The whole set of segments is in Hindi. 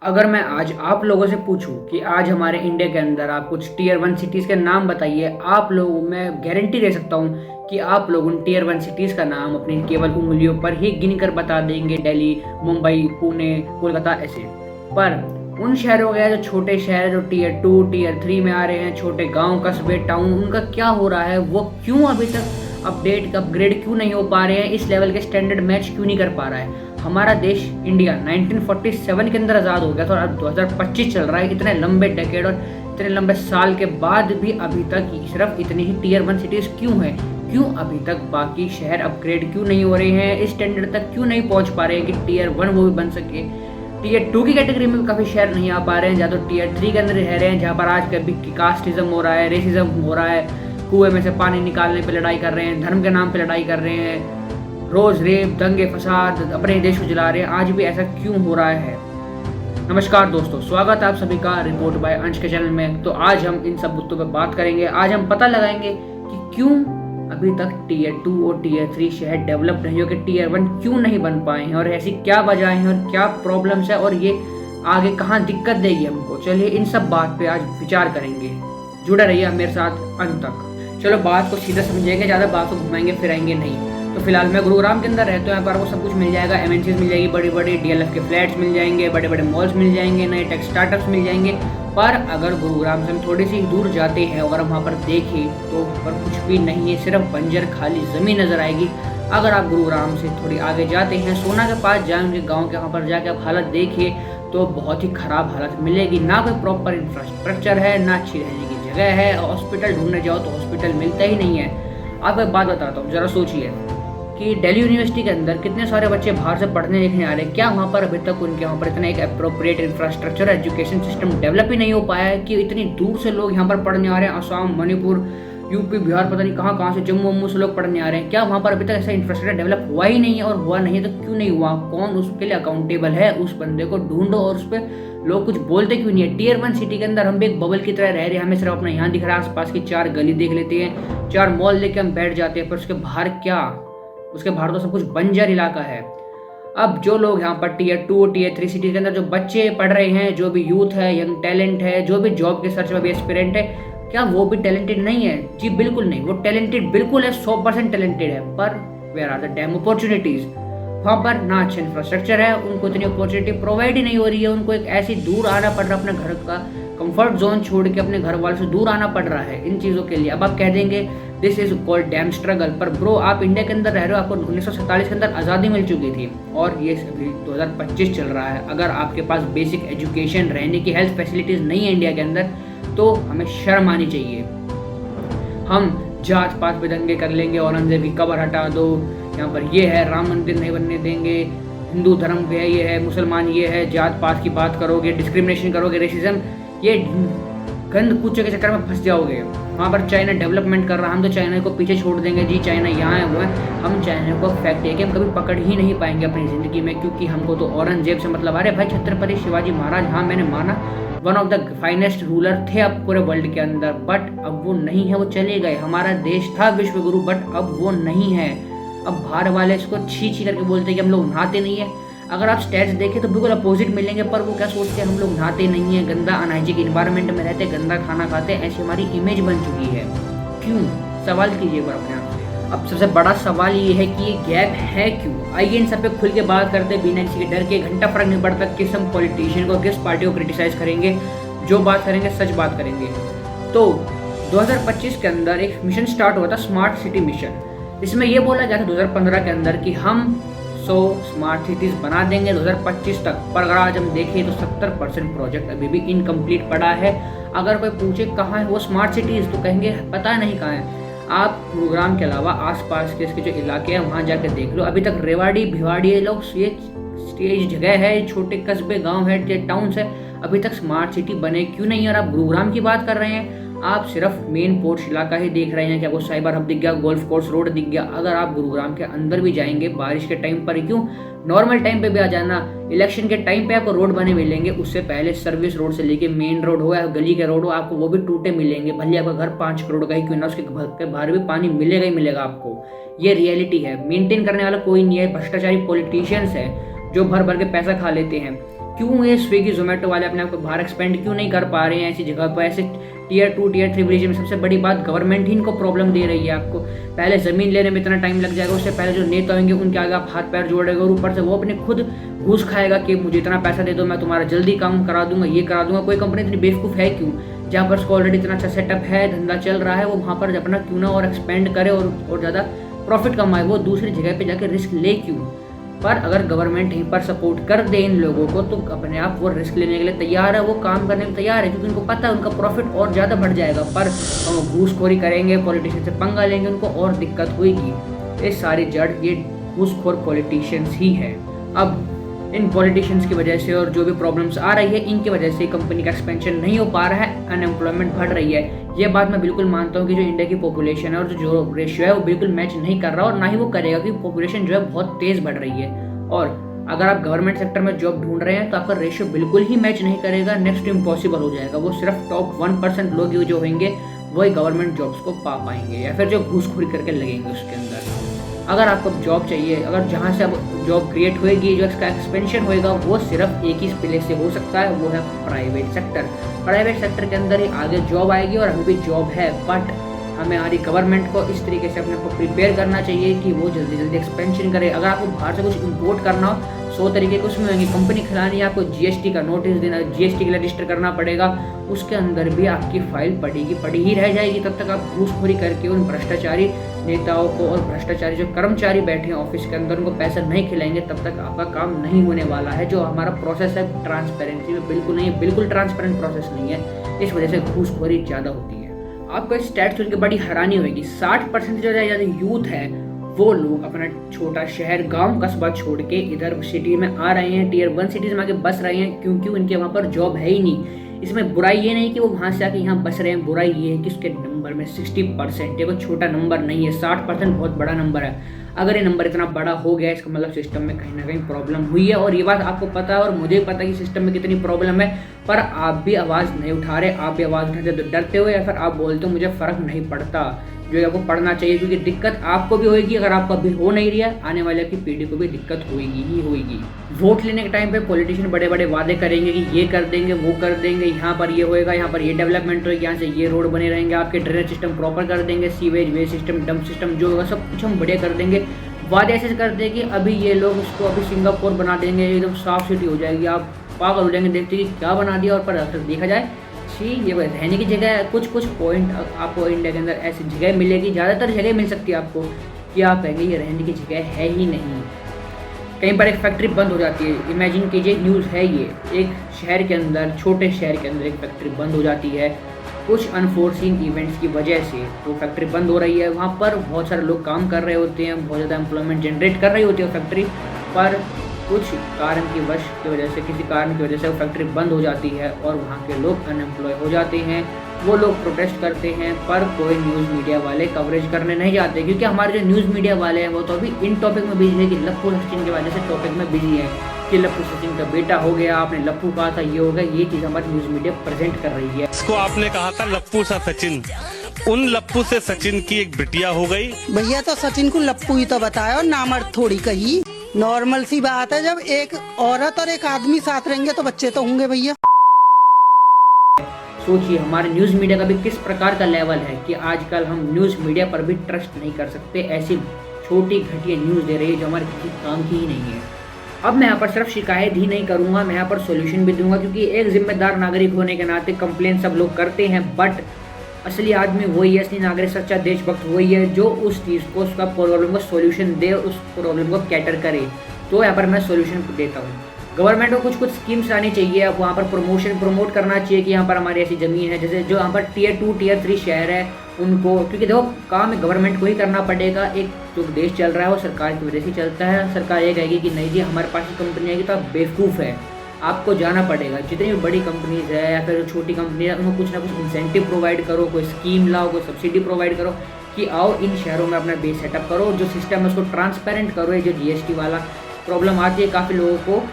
अगर मैं आज आप लोगों से पूछूं कि आज हमारे इंडिया के अंदर आप कुछ टीयर वन सिटीज़ के नाम बताइए, आप लोगों मैं गारंटी दे सकता हूं कि आप लोग उन टीयर वन सिटीज़ का नाम अपनी केवल उंगलियों पर ही गिनकर बता देंगे। दिल्ली, मुंबई, पुणे, कोलकाता ऐसे। पर उन शहरों के जो छोटे शहर जो टीयर टू टीयर थ्री में आ रहे हैं, छोटे गाँव कस्बे टाउन, उनका क्या हो रहा है, वो क्यों अभी तक अपग्रेड क्यों नहीं हो पा रहे हैं, इस लेवल के स्टैंडर्ड मैच क्यों नहीं कर पा रहा है। हमारा देश इंडिया 1947 के अंदर आज़ाद हो गया था और अब 2025 चल रहा है। इतने लंबे डेकेड और इतने लंबे साल के बाद भी अभी तक सिर्फ इतनी ही टीयर वन सिटीज़ क्यों हैं? क्यों अभी तक बाकी शहर अपग्रेड क्यों नहीं हो रहे हैं, इस स्टैंडर्ड तक क्यों नहीं पहुंच पा रहे हैं कि टीयर वन वो भी बन सके। टीयर टू की कैटेगरी में काफ़ी शहर नहीं आ पा रहे हैं, जहाँ तो टीयर थ्री के अंदर रह रहे हैं, जहाँ पर आज कभी कास्टिज्म हो रहा है, रेसिज्म हो रहा है, कुएं में से पानी निकालने पे लड़ाई कर रहे हैं, धर्म के नाम पे लड़ाई कर रहे हैं, रोज रेप दंगे फसाद अपने देश को जला रहे हैं। आज भी ऐसा क्यों हो रहा है? नमस्कार दोस्तों, स्वागत है आप सभी का रिपोर्ट बाय अंश के चैनल में। तो आज हम इन सब मुद्दों पर बात करेंगे। आज हम पता लगाएंगे कि क्यों अभी तक टीयर टू और टीयर थ्री शहर डेवलप नहीं हो, कि टीयर वन क्यों नहीं बन पाए हैं और ऐसी क्या वजह है और क्या प्रॉब्लम्स है और ये आगे कहाँ दिक्कत देगी हमको। चलिए इन सब बात पे आज विचार करेंगे। जुड़े रहिए मेरे साथ अंत तक। चलो बात को सीधा समझेंगे, ज़्यादा बात को घुमाएंगे फिराएंगे नहीं। तो फिलहाल मैं गुरुग्राम के अंदर रहता हूँ, यहाँ पर वो सब कुछ मिल जाएगा। एमएनसीज मिल जाएगी, बड़ी बड़ी डीएलएफ के फ्लैट्स मिल जाएंगे, बड़े बड़े मॉल्स मिल जाएंगे, नए टेक स्टार्टअप्स मिल जाएंगे। पर अगर गुरुग्राम से हम थोड़ी सी दूर जाते हैं, अगर हम वहाँ पर देखें तो पर कुछ भी नहीं है, सिर्फ बंजर खाली ज़मीन नज़र आएगी। अगर आप गुरुग्राम से थोड़ी आगे जाते हैं, सोना के पास जाएंगे गाँव के, वहाँ पर जाके आप हालत देखिए तो बहुत ही ख़राब हालत मिलेगी। ना कोई प्रॉपर इंफ्रास्ट्रक्चर है, ना अच्छी रहने की जगह है। हॉस्पिटल ढूंढने जाओ तो हॉस्पिटल मिलता ही नहीं है। आपको एक बात बताता हूँ, ज़रा सोचिए कि दिल्ली यूनिवर्सिटी के अंदर कितने सारे बच्चे बाहर से पढ़ने लिखने आ रहे हैं। क्या वहाँ पर अभी तक उनके वहाँ पर इतना एक appropriate infrastructure education system develop ही नहीं हो पाया है कि इतनी दूर से लोग यहाँ पर पढ़ने आ रहे हैं? असम, मणिपुर, यूपी, बिहार, पता नहीं कहाँ से, जम्मू वम्मू से लोग पढ़ने आ रहे हैं। क्या वहाँ पर अभी तक ऐसा इंफ्रास्ट्रक्चर डेवलप हुआ ही नहीं है? और हुआ नहीं है तो क्यों नहीं हुआ? कौन उसके लिए अकाउंटेबल है? उस बंदे को ढूंढो। और उस पर लोग कुछ बोलते क्यों नहीं है? टीयर वन सिटी के अंदर हम भी एक बबल की तरह रह रहे हैं। हमें सिर्फ अपना यहाँ दिख रहा है, आसपास की चार गली देख लेते हैं, चार मॉल लेके हम बैठ जाते हैं, पर उसके बाहर क्या? उसके बाहर तो सब कुछ बंजर इलाका है। अब जो लोग यहाँ पर tier two tier three city के अंदर जो बच्चे पढ़ रहे हैं, जो भी यूथ है, यंग टैलेंट है, जो भी जॉब के सर्च में भी एस्पिरेंट है, क्या वो भी टैलेंटेड नहीं है? जी बिल्कुल नहीं। वो टैलेंटेड बिल्कुल है, 100% टैलेंटेड है। पर where are the damn opportunities? वहाँ पर ना अच्छा इंफ्रास्ट्रक्चर है, उनको इतनी अपॉर्चुनिटी प्रोवाइड ही नहीं हो रही है। उनको एक ऐसी दूर आना पड़ रहा है, अपने घर का कंफर्ट जोन छोड़ के अपने घर वालों से दूर आना पड़ रहा है इन चीज़ों के लिए। अब आप कह देंगे this is called dam struggle. पर ब्रो, आप इंडिया के अंदर रह रहे हो, आपको 1947 के अंदर आज़ादी मिल चुकी थी और ये अभी 2025 चल रहा है। अगर आपके पास बेसिक एजुकेशन, रहने की हेल्थ फैसिलिटीज़ नहीं है इंडिया के अंदर, तो हमें शर्म आनी चाहिए। हम जात पात पे दंगे कर लेंगे, औरंगजेब की कब्र हटा दो, यहाँ पर ये है, राम मंदिर नहीं बनने देंगे, हिंदू धर्म पे है, ये है, मुसलमान ये है, जात पात की बात करोगे, डिस्क्रिमिनेशन करोगे, रेसिज्म, ये गंद कूचे के चक्कर में फंस जाओगे। वहाँ पर चाइना डेवलपमेंट कर रहा है, हम तो चाइना को पीछे छोड़ देंगे। जी चाइना यहाँ है, वो है, हम चाइना को फैक्ट है कि हम कभी पकड़ ही नहीं पाएंगे अपनी ज़िंदगी में, क्योंकि हमको तो औरंगजेब से मतलब। अरे भाई, छत्रपति शिवाजी महाराज, हाँ मैंने माना, one of the finest ruler थे अब पूरे वर्ल्ड के अंदर, बट अब वो नहीं है, वो चले गए। हमारा देश था विश्व गुरु, बट अब वो नहीं है। अब बाहर वाले इसको छी छी करके बोलते हैं कि हम लोग नहाते नहीं है। अगर आप स्टैट्स देखें तो बिल्कुल अपोजिट मिलेंगे, पर वो क्या सोचते हैं, हम लोग नहाते नहीं है, गंदा अनहाइजीनिक इन्वायरमेंट में रहते, गंदा खाना खाते, ऐसी हमारी इमेज बन चुकी है। क्यों? सवाल कीजिए पर अपने आप से। अब सबसे बड़ा सवाल ये है कि ये गैप है क्यों? आइए इन सब पे खुल के बात करते हैं, बिना किसी के डर के। घंटा फर्क नहीं पड़ता किस हम पॉलिटिशियन को, किस पार्टी को क्रिटिसाइज करेंगे। जो बात करेंगे सच बात करेंगे। तो 2025 के अंदर एक मिशन स्टार्ट हुआ था, स्मार्ट सिटी मिशन। इसमें यह बोला गया था 2015 के अंदर कि हम 100 स्मार्ट सिटीज़ बना देंगे 2025 तक। पर अगर आज हम देखें तो 70% प्रोजेक्ट अभी भी इनकम्प्लीट पड़ा है। अगर कोई पूछे कहाँ है वो स्मार्ट सिटीज़, तो कहेंगे पता नहीं कहाँ है। आप गुरुग्राम के अलावा आसपास के इसके जो इलाके हैं वहाँ जाकर देख लो, अभी तक रेवाड़ी भिवाड़ी ये लोग ये जगह है, छोटे कस्बे गाँव है, टाउन्स है, अभी तक स्मार्ट सिटी बने क्यों नहीं? और आप गुरुग्राम की बात कर रहे हैं, आप सिर्फ मेन पोर्ट इलाका ही देख रहे हैं। क्या वो साइबर हब दिख गया, गोल्फ कोर्स रोड दिख गया? अगर आप गुरुग्राम के अंदर भी जाएंगे बारिश के टाइम पर, क्यों नॉर्मल टाइम पे भी आ जाना, इलेक्शन के टाइम पे आपको रोड बने मिलेंगे। उससे पहले सर्विस रोड से लेके मेन रोड हो या गली के रोड हो, आपको वो भी टूटे मिलेंगे। भले आपका घर 5 करोड़ का ही क्यों ना, उसके घर के बाहर भी पानी मिलेगा ही मिलेगा आपको। ये रियलिटी है। मेंटेन करने वाला कोई नहीं है, भ्रष्टाचारी पॉलिटिशियंस है जो भर भर के पैसा खा लेते हैं। क्यों ये स्विगी जोमेटो वाले अपने आप को बाहर एक्सपेंड क्यों नहीं कर पा रहे हैं ऐसी जगह पर, ऐसे टियर 2 टियर 3 विलेज में? सबसे बड़ी बात, गवर्नमेंट ही इनको प्रॉब्लम दे रही है। आपको पहले ज़मीन लेने में इतना टाइम लग जाएगा, उससे पहले जो नेता होंगे उनके आगे आप हाथ पैर जोड़ेगा, और ऊपर से वो अपने खुद घूस खाएगा कि मुझे इतना पैसा दे दो, मैं तुम्हारा जल्दी काम करा दूंगा, ये करा दूंगा। कोई कंपनी इतनी बेवकूफ़ है क्यों, जहाँ पर उसको ऑलरेडी इतना अच्छा सेटअप है, धंधा चल रहा है, वो वहाँ पर अपना क्यों ना और एक्सपेंड करे और ज़्यादा प्रॉफिट कमाए, वो दूसरी जगह पे जाके रिस्क ले क्यों? पर अगर गवर्नमेंट यहीं पर सपोर्ट कर दे इन लोगों को तो अपने आप वो रिस्क लेने के लिए तैयार है, वो काम करने में तैयार है, क्योंकि उनको पता है उनका प्रॉफिट और ज़्यादा बढ़ जाएगा। पर घूसखोरी करेंगे, पॉलिटिशियन से पंगा लेंगे, उनको और दिक्कत होगी। ये सारी जड़ ये घूसखोर पॉलिटिशियंस ही है। अब इन पॉलिटिशियंस की वजह से और जो भी प्रॉब्लम्स आ रही है, इनकी वजह से कंपनी का एक्सपेंशन नहीं हो पा रहा है, अनएम्प्लॉयमेंट बढ़ रही है। ये बात मैं बिल्कुल मानता हूँ कि जो इंडिया की पॉपुलेशन है और जो रेशियो है वो बिल्कुल मैच नहीं कर रहा, और ना ही वो करेगा, क्योंकि पॉपुलेशन जो है बहुत तेज़ बढ़ रही है। और अगर आप गवर्नमेंट सेक्टर में जॉब ढूंढ रहे हैं तो आपका रेशियो बिल्कुल ही मैच नहीं करेगा, नेक्स्ट टू इम्पॉसिबल हो जाएगा। वो सिर्फ टॉप 1% लोग ही जो होंगे वही गवर्नमेंट जॉब्स को पा पाएंगे, या फिर जो घूसखोरी करके लगेंगे उसके अंदर। अगर आपको जॉब चाहिए, अगर जहाँ से अब जॉब क्रिएट होएगी, जो इसका एक्सपेंशन होएगा, वो सिर्फ एक ही प्लेस से हो सकता है, वो है प्राइवेट सेक्टर। प्राइवेट सेक्टर के अंदर ही आगे जॉब आएगी, और अभी भी जॉब है, बट हमें हमारी गवर्नमेंट को इस तरीके से अपने को प्रिपेयर करना चाहिए कि वो जल्दी जल्दी एक्सपेंशन करे। अगर आपको बाहर से कुछ इंपोर्ट करना हो, 100 तरीके के उसमें होंगे। कंपनी खिलानी है, आपको जीएसटी का नोटिस देना, जीएसटी के लिए रजिस्टर करना पड़ेगा, उसके अंदर भी आपकी फाइल पड़ी ही रह जाएगी। तब तक आप घूसखोरी करके उन भ्रष्टाचारी नेताओं को और भ्रष्टाचारी जो कर्मचारी बैठे हैं ऑफिस के अंदर, उनको पैसा नहीं खिलाएंगे, तब तक आपका काम नहीं होने वाला है। जो हमारा प्रोसेस है ट्रांसपेरेंसी में बिल्कुल नहीं है, बिल्कुल ट्रांसपेरेंट प्रोसेस नहीं है, इस वजह से घूसखोरी ज़्यादा होती है। आपको स्टैट्स सुन के बड़ी हैरानी होगी, 60% जो ज़्यादा यूथ है वो लोग अपना छोटा शहर, गांव, कस्बा छोड़ के इधर सिटी में आ रहे हैं, टियर 1 सिटीज़ में आके बस रहे हैं, क्योंकि उनके वहाँ पर जॉब है ही नहीं। इसमें बुराई ये नहीं कि वो वहाँ से आके यहाँ बस रहे हैं, बुराई ये है कि उसके नंबर में 60%, ये कोई छोटा नंबर नहीं है, 60% बहुत बड़ा नंबर है। अगर ये नंबर इतना बड़ा हो गया, इसका मतलब सिस्टम में कहीं ना कहीं प्रॉब्लम हुई है, और ये बात आपको पता है और मुझे पता है कि सिस्टम में कितनी प्रॉब्लम है, पर आप भी आवाज़ नहीं उठा रहे। आप भी आवाज़ उठाते तो डरते हो, या फिर आप बोलते हो मुझे फ़र्क नहीं पड़ता, जो आपको पढ़ना चाहिए, क्योंकि दिक्कत आपको भी होगी। अगर आपको अभी हो नहीं रही है, आने वाले की पीढ़ी को भी दिक्कत होगी ही होगी। वोट लेने के टाइम पे पॉलिटिशियन बड़े बड़े वादे करेंगे कि ये कर देंगे, वो कर देंगे, यहाँ पर ये होएगा, यहाँ पर ये डेवलपमेंट होगी, यहाँ से ये रोड बने रहेंगे, आपके ड्रेनेज सिस्टम प्रॉपर कर देंगे, sewage waste system, dump system जो होगा सब कुछ हम बढ़िया कर देंगे। वादे ऐसे कर दें कि अभी ये लोग उसको अभी सिंगापुर बना देंगे, एकदम साफ सिटी हो जाएगी, आप पागल हो जाएंगे देखते कि क्या बना दिया। और पर अगर देखा जाए ये रहने की जगह है, कुछ पॉइंट आपको इंडिया के अंदर ऐसी जगह मिलेगी, ज़्यादातर जगह मिल सकती है आपको कि आप कहेंगे ये रहने की जगह है ही नहीं। कहीं पर एक फैक्ट्री बंद हो जाती है, इमेजिन कीजिए, न्यूज़ है ये, एक शहर के अंदर, छोटे शहर के अंदर एक फैक्ट्री बंद हो जाती है कुछ अनफोर्सिन इवेंट्स की वजह से। तो फैक्ट्री बंद हो रही है, वहाँ पर बहुत सारे लोग काम कर रहे होते हैं, बहुत ज़्यादा एम्प्लॉयमेंट जनरेट कर रही होती है फैक्ट्री, पर कुछ कारण की वश की वजह से, किसी कारण की वजह से वो फैक्ट्री बंद हो जाती है और वहाँ के लोग अनएम्प्लॉय हो जाते हैं। वो लोग प्रोटेस्ट करते हैं, पर कोई न्यूज़ मीडिया वाले कवरेज करने नहीं जाते, क्योंकि हमारे जो न्यूज़ मीडिया वाले हैं वो तो अभी इन टॉपिक में बिजी है कि लप्पू सचिन की वजह से टॉपिक में बिजी है कि लप्पू सचिन का बेटा हो गया, आपने लप्पू कहा था, ये हो गया। ये चीज़ हमारी न्यूज़ मीडिया प्रेजेंट कर रही है। इसको आपने कहा था लप्पू सा सचिन, उन लप्पू से सचिन की एक बिटिया हो गई। भैया तो सचिन को लप्पू ही तो बताया और नामर्द थोड़ी कही। नॉर्मल सी बात है, जब एक औरत और एक आदमी साथ रहेंगे तो बच्चे तो होंगे भैया। सोचिए हमारे न्यूज़ मीडिया का भी किस प्रकार का लेवल है कि आजकल हम न्यूज़ मीडिया पर भी ट्रस्ट नहीं कर सकते, ऐसी छोटी घटिया न्यूज़ दे रही है जो हमारे किसी काम की ही नहीं है। अब मैं यहाँ पर सिर्फ शिकायत ही नहीं करूँगा, मैं यहाँ पर सोल्यूशन भी दूंगा, क्योंकि एक जिम्मेदार नागरिक होने के नाते कंप्लेन सब लोग करते हैं, बट असली आदमी वही है, असली नागरिक, सच्चा देशभक्त वही है जो उस चीज़ को, उसका प्रॉब्लम को सोल्यूशन दे, उस प्रॉब्लम को कैटर करे। तो यहाँ पर मैं सोल्यूशन देता हूँ। गवर्नमेंट को कुछ स्कीम्स आनी चाहिए, अब वहाँ पर प्रमोट करना चाहिए कि यहाँ पर हमारी ऐसी ज़मीन है, जैसे जो यहाँ पर टियर 2 टियर 3 शहर है उनको, क्योंकि देखो काम गवर्नमेंट को ही करना पड़ेगा। एक जो देश चल रहा है वो सरकार की वजह से चलता है। सरकार ये कहेगी कि नहीं जी हमारे पास ही कंपनी आएगी तो आप बेवकूफ़ है, आपको जाना पड़ेगा। जितनी भी बड़ी कंपनीज है या फिर छोटी कंपनी है, उनको कुछ ना कुछ इंसेंटिव प्रोवाइड करो, कोई स्कीम लाओ, कोई सब्सिडी प्रोवाइड करो कि आओ इन शहरों में अपना बेस सेटअप करो, जो सिस्टम है उसको ट्रांसपेरेंट करो। ये जो जीएसटी वाला प्रॉब्लम आती है काफ़ी लोगों को,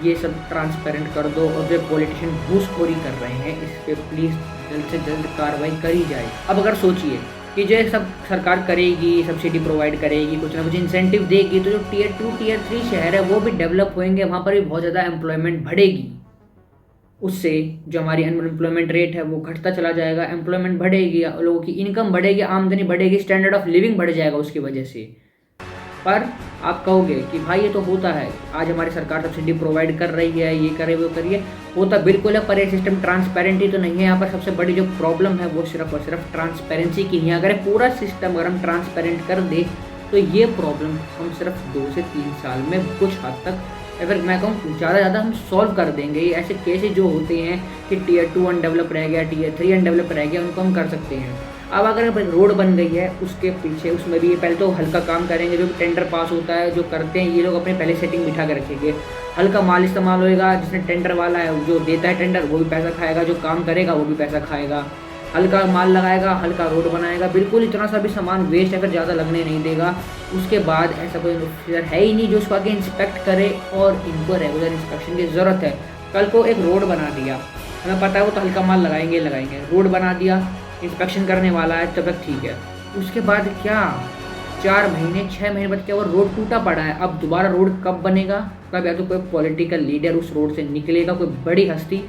ये सब ट्रांसपेरेंट कर दो। और जो पॉलिटिशियन घूसखोरी कर रहे हैं इस पर प्लीज़ जल्द से जल्द कार्रवाई करी जाए। अब अगर सोचिए कि जो सब सरकार करेगी, सब्सिडी प्रोवाइड करेगी, कुछ ना कुछ इंसेंटिव देगी, तो जो टियर 2 टियर 3 शहर है वो भी डेवलप होंगे, वहाँ पर भी बहुत ज़्यादा एम्प्लॉयमेंट बढ़ेगी। उससे जो हमारी अनएम्प्लॉयमेंट रेट है वो घटता चला जाएगा, एम्प्लॉयमेंट बढ़ेगी, लोगों की इनकम बढ़ेगी, आमदनी बढ़ेगी, स्टैंडर्ड ऑफ लिविंग बढ़ जाएगा उसकी वजह से। पर आप कहोगे कि भाई ये तो होता है, आज हमारी सरकार सब्सिडी प्रोवाइड कर रही है, ये करे वो करिए, होता बिल्कुल है, पर ये सिस्टम ट्रांसपेरेंट ही तो नहीं है। यहाँ पर सबसे बड़ी जो प्रॉब्लम है वो सिर्फ और सिर्फ ट्रांसपेरेंसी की नहीं है। अगर पूरा सिस्टम अगर हम ट्रांसपेरेंट कर दे तो ये प्रॉब्लम हम सिर्फ 2 से 3 साल में कुछ हद तक, अगर मैं कहूँ ज़्यादा हम सॉल्व कर देंगे। ये ऐसे केसेज जो होते हैं कि टियर 2 अनडेवलप रह गया, टियर 3 अनडेवलप रह गया, उनको हम कर सकते हैं। अब अगर रोड बन गई है उसके पीछे, उसमें भी ये पहले तो हल्का काम करेंगे, जो भी टेंडर पास होता है जो करते हैं ये लोग अपने पहले सेटिंग बिठा के रखेंगे, हल्का माल इस्तेमाल होएगा, जिसने टेंडर वाला है जो देता है टेंडर वो भी पैसा खाएगा, जो काम करेगा वो भी पैसा खाएगा, हल्का माल लगाएगा, हल्का रोड बनाएगा, बिल्कुल इतना सा भी सामान वेस्ट अगर ज़्यादा लगने नहीं देगा। उसके बाद ऐसा कोई ऑफिसर है ही नहीं जो उसको आगे इंस्पेक्ट करे, और इनको रेगुलर इंस्पेक्शन की ज़रूरत है। कल को एक रोड बना दिया, हमें पता है वो तो हल्का माल लगाएंगे, रोड बना दिया, इंस्पेक्शन करने वाला है, तब तक ठीक है। उसके बाद क्या 4 महीने 6 महीने बाद क्या वो रोड टूटा पड़ा है, अब दोबारा रोड कब बनेगा, कब या तो कोई पॉलिटिकल लीडर उस रोड से निकलेगा, कोई बड़ी हस्ती,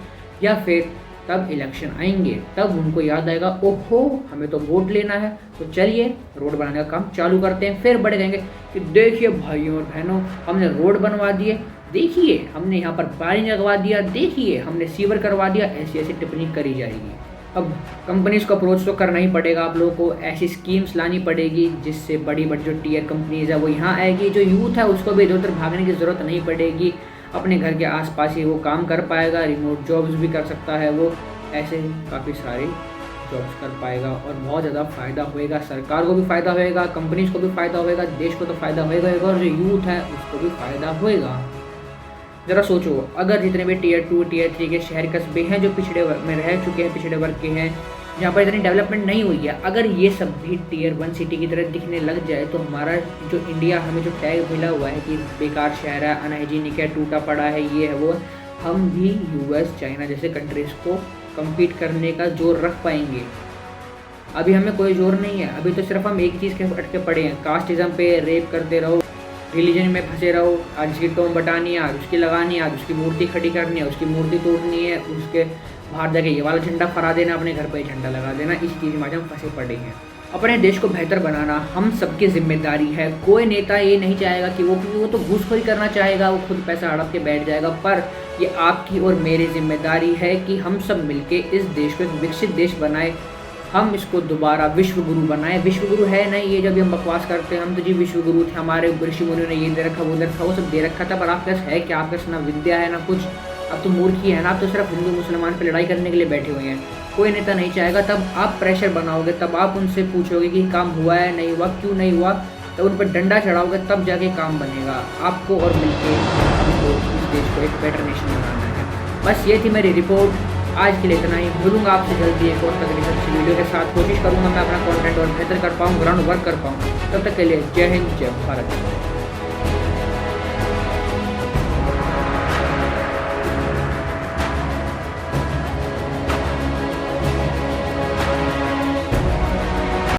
या फिर तब इलेक्शन आएंगे, तब उनको याद आएगा ओहो हमें तो वोट लेना है, तो चलिए रोड बनाने का काम चालू करते हैं। फिर बड़े कहेंगे कि देखिए भाइयों और बहनों हमने रोड बनवा दिए, देखिए हमने यहाँ पर पानी लगवा दिया, देखिए हमने सीवर करवा दिया, ऐसी ऐसी टिप्पणी करी जाएगी। अब कंपनीज को अप्रोच तो करना ही पड़ेगा, आप लोगों को ऐसी स्कीम्स लानी पड़ेगी जिससे बड़ी बड़ी जो टियर कंपनीज है वो यहाँ आएगी, जो यूथ है उसको भी इधर उधर भागने की ज़रूरत नहीं पड़ेगी, अपने घर के आसपास ही वो काम कर पाएगा, रिमोट जॉब्स भी कर सकता है वो, ऐसे काफ़ी सारे जॉब्स कर पाएगा और बहुत ज़्यादा फ़ायदा होएगा, सरकार को भी फ़ायदा होएगा, कंपनीज को भी फ़ायदा होएगा, देश को तो फ़ायदा होएगा और जो यूथ है उसको भी फ़ायदा होएगा। ज़रा सोचो, अगर जितने भी टियर 2 टियर 3 के शहर कस्बे हैं जो पिछड़े वर्ग में रह चुके हैं, पिछड़े वर्ग के हैं, जहाँ पर इतनी डेवलपमेंट नहीं हुई है, अगर ये सब भी टियर 1 सिटी की तरह दिखने लग जाए तो हमारा जो इंडिया, हमें जो टैग मिला हुआ है कि बेकार शहर है, अनहाइजीनिक है, टूटा पड़ा है, ये है वो, हम भी यूएस चाइना जैसे कंट्रीज़ को कम्पीट करने का जोर रख पाएंगे। अभी हमें कोई जोर नहीं है, अभी तो सिर्फ हम एक चीज़ के अटके पड़े हैं, कास्टिज़म पे रेप करते रहो, रिलीजन में फंसे रहो, आज इसकी टोम बटानी है, आज उसकी लगानी है, आज उसकी मूर्ति खड़ी करनी है, उसकी मूर्ति तोड़नी है, उसके बाहर जाके ये वाला झंडा फहरा देना, अपने घर पर झंडा लगा देना, इस चीज़ में आज हम फंसे पड़े हैं। अपने देश को बेहतर बनाना हम सबकी जिम्मेदारी है। कोई नेता ये नहीं चाहेगा कि वो तो घूसखोरी करना चाहेगा, वो खुद पैसा हड़प के बैठ जाएगा, पर ये आपकी और मेरी जिम्मेदारी है कि हम सब मिलके इस देश को एक विकसित देश बनाए, हम इसको दोबारा विश्व गुरु बनाए। विश्व गुरु है नहीं ये, जब हम बकवास करते हैं हम तो जी विश्व गुरु थे, हमारे ऋषि मुनियों ने ये दे रखा, वो दे रखा, वो सब दे रखा था, पर आपके पास है क्या? आपके पास ना विद्या है ना कुछ, अब तो मूर्ख ही है ना, आप तो सिर्फ हिंदू मुसलमान पे लड़ाई करने के लिए बैठे हुए हैं। कोई नेता नहीं चाहेगा, तब आप प्रेशर बनाओगे, तब आप उनसे पूछोगे कि काम हुआ है नहीं हुआ, क्यों नहीं हुआ, तब उन पर डंडा चढ़ाओगे, तब जाके काम बनेगा। आपको और मिलके हमको इस देश को एक बेटर नेशन बनाना है। बस ये थी मेरी रिपोर्ट, आज के लिए इतना ही। मिलूंगा आपसे जल्दी एक और तकनीक अच्छी वीडियो के साथ। कोशिश करूंगा मैं अपना कंटेंट और बेहतर कर पाऊँ, ग्राउंड वर्क कर पाऊँ। तब तक के लिए जय हिंद, जय भारत।